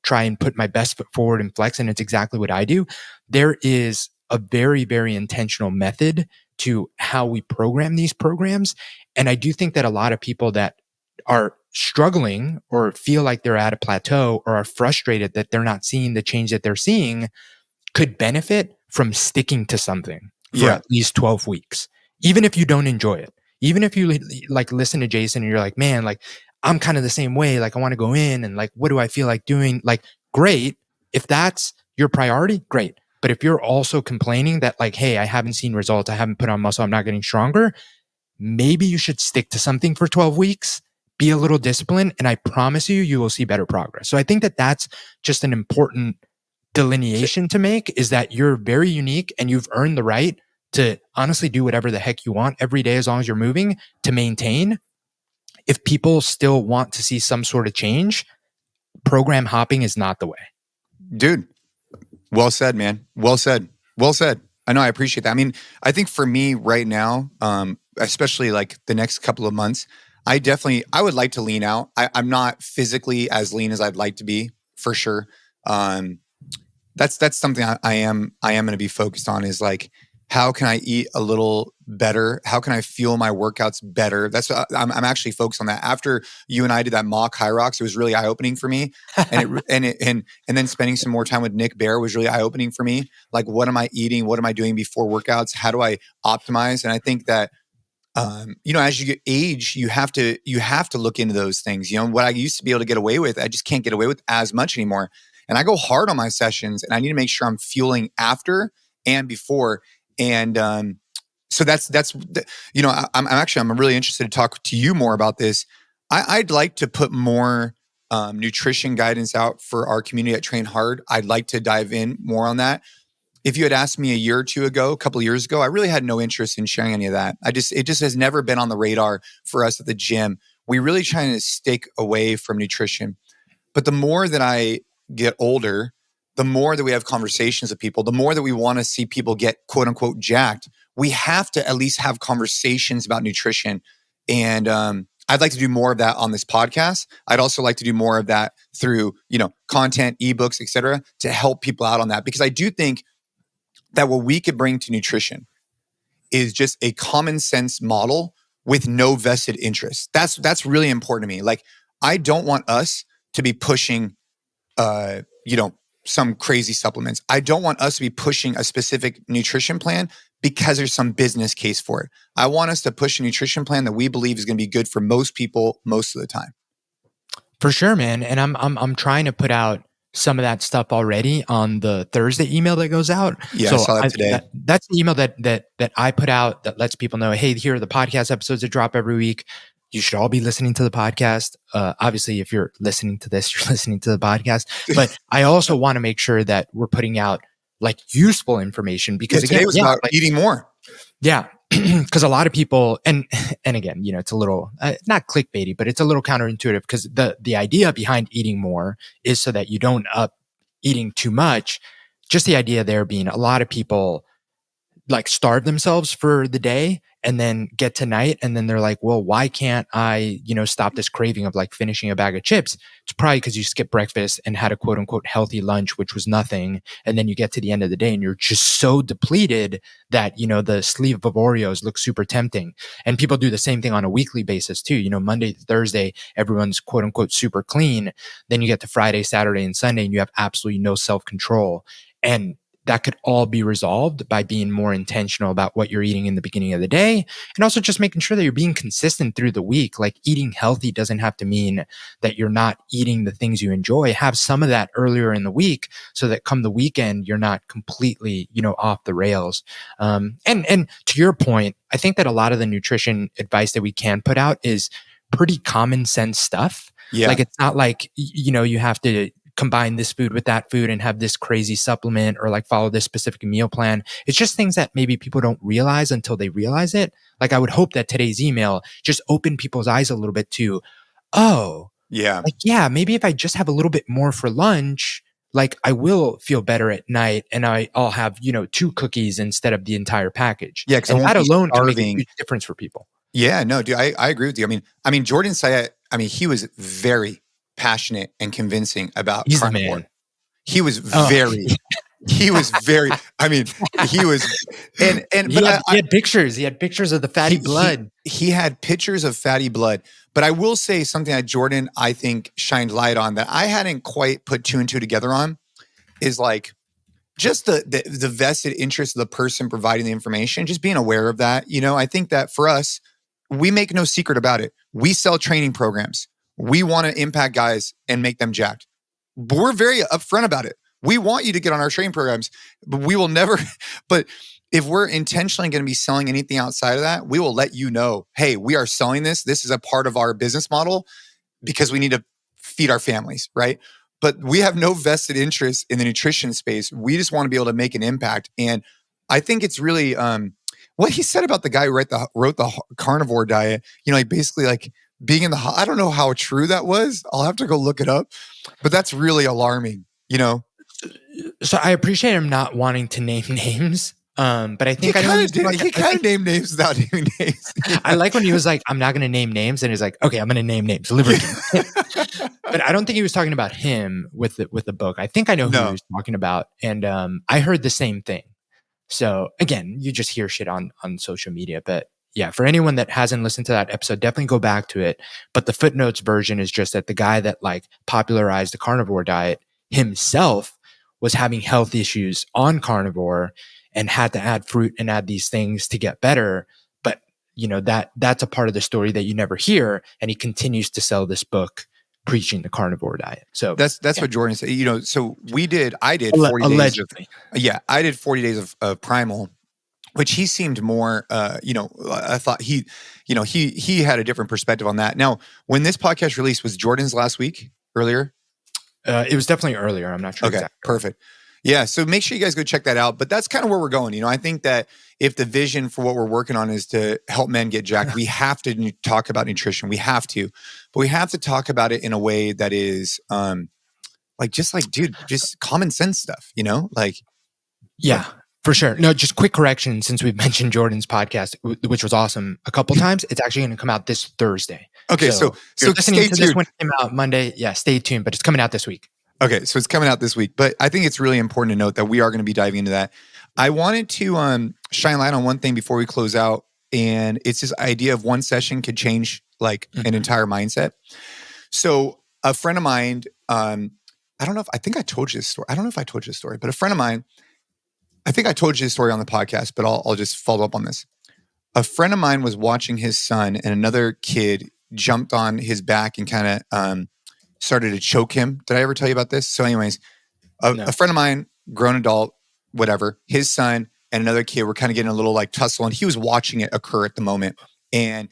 try and put my best foot forward and flex, and it's exactly what I do. There is a very, very intentional method to how we program these programs. And I do think that a lot of people that are struggling or feel like they're at a plateau or are frustrated that they're not seeing the change that they're seeing could benefit from sticking to something for at least 12 weeks, even if you don't enjoy it. Even if you like listen to Jason and you're like, man, like I'm kind of the same way. Like I want to go in and like, what do I feel like doing? Like, great. If that's your priority, great. But if you're also complaining that like, hey, I haven't seen results, I haven't put on muscle, I'm not getting stronger, maybe you should stick to something for 12 weeks, be a little disciplined, and I promise you will see better progress. So I think that that's just an important delineation to make, is that you're very unique and you've earned the right to honestly do whatever the heck you want every day as long as you're moving to maintain. If people still want to see some sort of change, program hopping is not the way. Dude, well said, man. Well said. Well said. I know. I appreciate that. I mean, I think for me right now, especially like the next couple of months, I would like to lean out. I'm not physically as lean as I'd like to be, for sure. That's something I am going to be focused on, is like, how can I eat a little better? How can I feel my workouts better? That's I'm actually focused on that. After you and I did that mock High Rocks, it was really eye opening for me, and then spending some more time with Nick Bear was really eye opening for me. Like, what am I eating? What am I doing before workouts? How do I optimize? And I think that as you age, you have to look into those things. What I used to be able to get away with, I just can't get away with as much anymore. And I go hard on my sessions, and I need to make sure I'm fueling after and before. And so I'm really interested to talk to you more about this. I'd like to put more nutrition guidance out for our community at Train Hard. I'd like to dive in more on that. If you had asked me a couple of years ago, I really had no interest in sharing any of that. It just has never been on the radar for us at the gym. We really trying to stick away from nutrition. But the more that I get older, the more that we have conversations with people, the more that we want to see people get quote unquote jacked, we have to at least have conversations about nutrition. And I'd like to do more of that on this podcast. I'd also like to do more of that through, content, ebooks, et cetera, to help people out on that. Because I do think that what we could bring to nutrition is just a common sense model with no vested interest. That's really important to me. Like, I don't want us to be pushing, some crazy supplements. I don't want us to be pushing a specific nutrition plan because there's some business case for it. I want us to push a nutrition plan that we believe is going to be good for most people most of the time. For sure, man. And I'm trying to put out some of that stuff already on the Thursday email that goes out. Yeah, so I saw that today. That's the email that I put out that lets people know, hey, here are the podcast episodes that drop every week. You should all be listening to the podcast. Obviously, if you're listening to this, you're listening to the podcast. But I also want to make sure that we're putting out like useful information, because today was about eating more. Yeah, because a lot of people, and again, it's a little not clickbaity, but it's a little counterintuitive, because the idea behind eating more is so that you don't up eating too much. Just the idea there being, a lot of people like starve themselves for the day and then get to night. And then they're like, well, why can't I, stop this craving of like finishing a bag of chips? It's probably because you skipped breakfast and had a quote unquote healthy lunch, which was nothing. And then you get to the end of the day and you're just so depleted that, the sleeve of Oreos looks super tempting. And people do the same thing on a weekly basis too. Monday to Thursday, everyone's quote unquote super clean. Then you get to Friday, Saturday, and Sunday, and you have absolutely no self-control. And that could all be resolved by being more intentional about what you're eating in the beginning of the day. And also just making sure that you're being consistent through the week. Like eating healthy doesn't have to mean that you're not eating the things you enjoy. Have some of that earlier in the week so that come the weekend, you're not completely, off the rails. And to your point, I think that a lot of the nutrition advice that we can put out is pretty common sense stuff. Yeah. Like it's not like, you have to combine this food with that food and have this crazy supplement or like follow this specific meal plan. It's just things that maybe people don't realize until they realize it. Like I would hope that today's email just opened people's eyes a little bit to, maybe if I just have a little bit more for lunch, like I will feel better at night and I'll have, 2 cookies instead of the entire package. Yeah. And that alone can make a huge difference for people. Yeah, no, dude, I agree with you. I mean, Jordan Sayat, he was very passionate and convincing about carnivore. He was very, he was, and he had pictures. He had pictures of the fatty blood. He had pictures of fatty blood. But I will say something that Jordan, I think, shined light on that I hadn't quite put 2 and 2 together on is like just the vested interest of the person providing the information, just being aware of that. I think that for us, we make no secret about it. We sell training programs. We want to impact guys and make them jacked. But we're very upfront about it. We want you to get on our training programs, but we will never, but if we're intentionally going to be selling anything outside of that, we will let you know, hey, we are selling this. This is a part of our business model because we need to feed our families, right? But we have no vested interest in the nutrition space. We just want to be able to make an impact. And I think it's really, what he said about the guy who wrote the carnivore diet, like basically like being in the, I don't know how true that was. I'll have to go look it up, but that's really alarming, So I appreciate him not wanting to name names. But I think he kind of named names without naming names. I like when he was like, I'm not going to name names. And he's like, okay, I'm going to name names. Liver King. But I don't think he was talking about him with the book. I think I know who he was talking about. And I heard the same thing. So again, you just hear shit on social media, but yeah, for anyone that hasn't listened to that episode, definitely go back to it. But the footnotes version is just that the guy that like popularized the carnivore diet himself was having health issues on carnivore and had to add fruit and add these things to get better. But that's a part of the story that you never hear. And he continues to sell this book preaching the carnivore diet. So that's what Jordan said. So I did 40 allegedly. days. I did 40 days of primal, which he seemed more, I thought he had a different perspective on that. Now, when this podcast released, was Jordan's last week earlier? It was definitely earlier. I'm not sure. Okay, exactly. Perfect. Yeah, so make sure you guys go check that out. But that's kind of where we're going. I think that if the vision for what we're working on is to help men get jacked, we have to talk about nutrition. We have to, but we have to talk about it in a way that is just common sense stuff, Yeah, for sure. No, just quick correction since we've mentioned Jordan's podcast, which was awesome a couple times. It's actually going to come out this Thursday. Okay, so listening to this when it came out Monday. Yeah, stay tuned, but it's coming out this week. Okay, so it's coming out this week, but I think it's really important to note that we are going to be diving into that. I wanted to shine light on one thing before we close out, and it's this idea of one session could change like an entire mindset. So a friend of mine, I think I told you this story. I don't know if I told you this story, but a friend of mine, I think I told you this story on the podcast, but I'll just follow up on this. A friend of mine was watching his son, and another kid jumped on his back and kind of started to choke him. Did I ever tell you about this? So anyways, a friend of mine, grown adult, whatever, his son and another kid were kind of getting a little like tussle, and he was watching it occur at the moment. And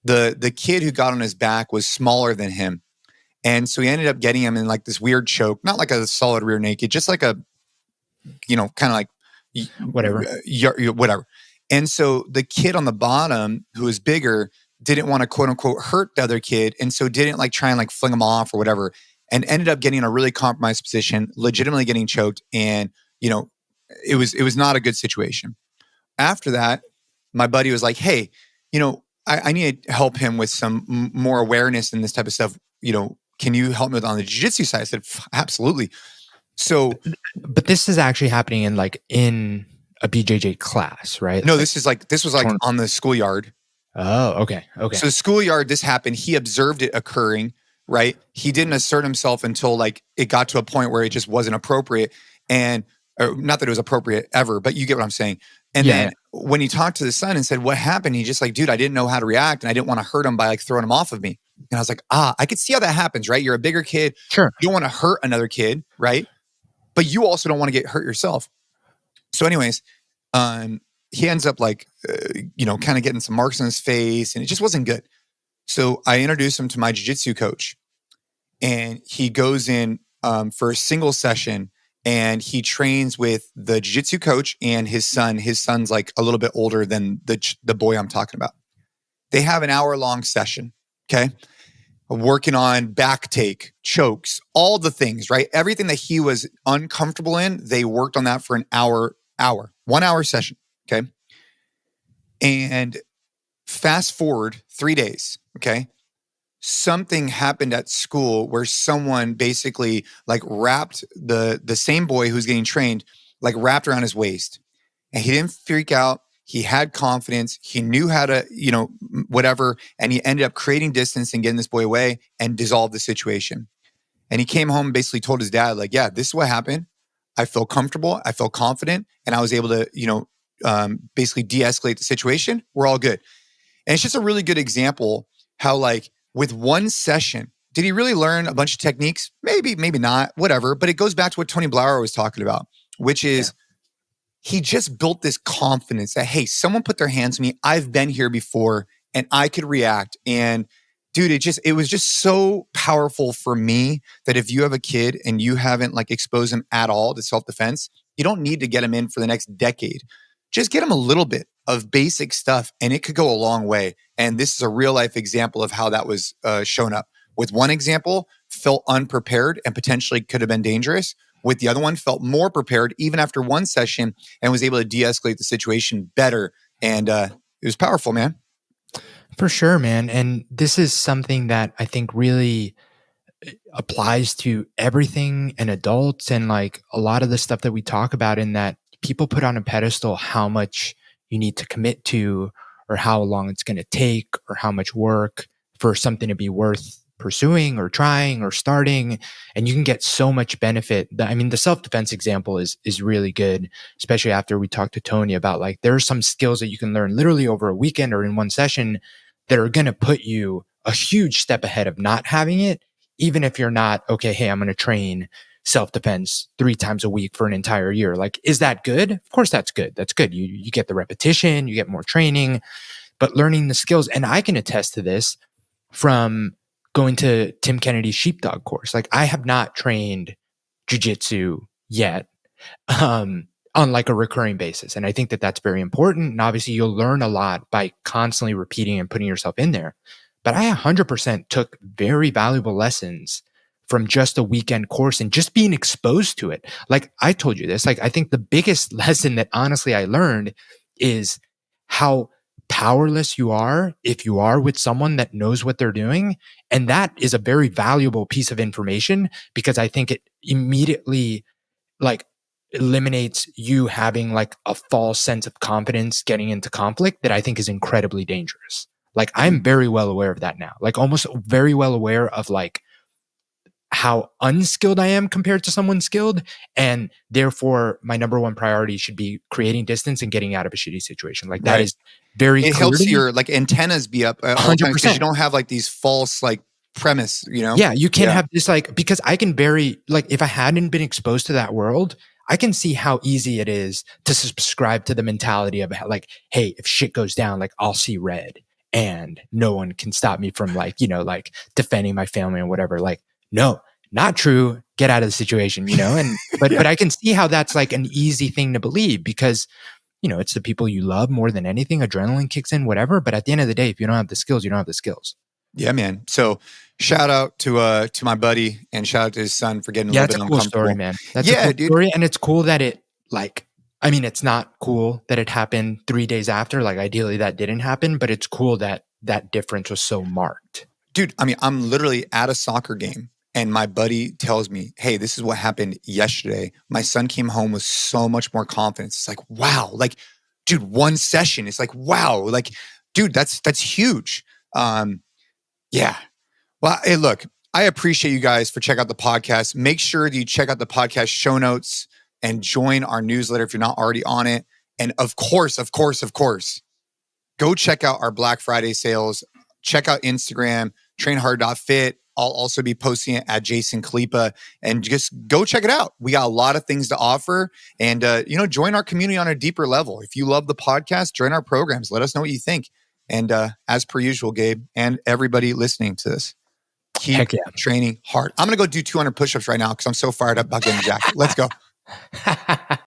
the kid who got on his back was smaller than him. And so he ended up getting him in like this weird choke, not like a solid rear naked, just like a, kind of like whatever. Whatever. And so the kid on the bottom who was bigger didn't want to quote unquote hurt the other kid. And so didn't like try and like fling him off or whatever, and ended up getting in a really compromised position, legitimately getting choked. And, it was not a good situation. after that, my buddy was like, hey, I need to help him with some more awareness and this type of stuff. Can you help me with on the jiu-jitsu side? I said, absolutely. So, but this is actually happening in a BJJ class, right? no, this was like on the schoolyard. Oh, okay. So the schoolyard, this happened. He observed it occurring, right? He didn't assert himself until like it got to a point where it just wasn't appropriate. And not that it was appropriate ever, but you get what I'm saying. And then when he talked to the son and said, what happened? He just like, dude, I didn't know how to react. And I didn't want to hurt him by like throwing him off of me. And I was like, I could see how that happens, right? You're a bigger kid. Sure. You don't want to hurt another kid, right? But you also don't want to get hurt yourself. So anyways, he ends up like, kind of getting some marks on his face, and it just wasn't good. So I introduced him to my jiu-jitsu coach, and he goes in for a single session, and he trains with the jiu-jitsu coach and his son. His son's like a little bit older than the boy I'm talking about. They have an hour-long session, okay? Working on back take, chokes, all the things, right? Everything that he was uncomfortable in, they worked on that for an hour, 1 hour session, okay? And fast forward 3 days, okay? Something happened at school where someone basically like wrapped the same boy who's getting trained, like wrapped around his waist. And he didn't freak out. He had confidence. He knew how to, whatever. And he ended up creating distance and getting this boy away and dissolved the situation. And he came home and basically told his dad, like, yeah, this is what happened. I feel comfortable. I feel confident. And I was able to, basically de-escalate the situation. We're all good. And it's just a really good example how like with one session, did he really learn a bunch of techniques? Maybe, maybe not, whatever. But it goes back to what Tony Blauer was talking about, which is he just built this confidence that, hey, someone put their hands on me. I've been here before and I could react. And dude, it was just so powerful for me that if you have a kid and you haven't like exposed them at all to self-defense, you don't need to get them in for the next decade. Just get them a little bit of basic stuff and it could go a long way. And this is a real life example of how that was shown up. With one example, felt unprepared and potentially could have been dangerous. With the other one, felt more prepared even after one session and was able to de-escalate the situation better. And it was powerful, man. For sure, man. And this is something that I think really applies to everything and adults and like a lot of the stuff that we talk about, in that people put on a pedestal how much you need to commit to or how long it's going to take or how much work for something to be worth pursuing or trying or starting. And you can get so much benefit. I mean, the self-defense example is really good, especially after we talked to Tony about like, there are some skills that you can learn literally over a weekend or in one session that are going to put you a huge step ahead of not having it, even if you're not, okay, hey, I'm going to train self-defense 3 times a week for an entire year. Like, is that good? Of course, that's good. That's good. You get the repetition, you get more training, but learning the skills. And I can attest to this from going to Tim Kennedy's sheepdog course. Like, I have not trained jiu-jitsu yet on like a recurring basis. And I think that that's very important. And obviously you'll learn a lot by constantly repeating and putting yourself in there. But I 100% took very valuable lessons from just a weekend course and just being exposed to it. Like I told you this, like I think the biggest lesson that honestly I learned is how powerless you are if you are with someone that knows what they're doing. And that is a very valuable piece of information because I think it immediately like eliminates you having like a false sense of confidence getting into conflict that I think is incredibly dangerous. Like I'm very well aware of that now, like almost very well aware of like how unskilled I am compared to someone skilled. And therefore my number one priority should be creating distance and getting out of a shitty situation. Like that is very it helps your like antennas be up all the time because you don't have like these false like premise, Yeah, you can't have this like, because I can like if I hadn't been exposed to that world, I can see how easy it is to subscribe to the mentality of like, hey, if shit goes down, like I'll see red and no one can stop me from like, like defending my family and whatever. Like, no, not true. Get out of the situation, and, but I can see how that's like an easy thing to believe because, it's the people you love more than anything. Adrenaline kicks in, whatever. But at the end of the day, if you don't have the skills, you don't have the skills. Yeah, man. So shout out to my buddy and shout out to his son for getting a little bit uncomfortable. Story, man. That's a cool story. And it's cool that it like I mean, it's not cool that it happened 3 days after. Like, ideally, that didn't happen, but it's cool that that difference was so marked. Dude, I mean, I'm literally at a soccer game and my buddy tells me, hey, this is what happened yesterday. My son came home with so much more confidence. It's like, wow, like, dude, one session. It's like, wow, like, dude, that's huge. Yeah. Well, hey, look, I appreciate you guys for checking out the podcast. Make sure that you check out the podcast show notes and join our newsletter if you're not already on it. And of course, go check out our Black Friday sales. Check out Instagram, trainhard.fit. I'll also be posting it at Jason Khalipa, and just go check it out. We got a lot of things to offer, and join our community on a deeper level. If you love the podcast, join our programs. Let us know what you think. And as per usual, Gabe, and everybody listening to this, keep training hard. I'm going to go do 200 push-ups right now because I'm so fired up about getting jacked. Let's go.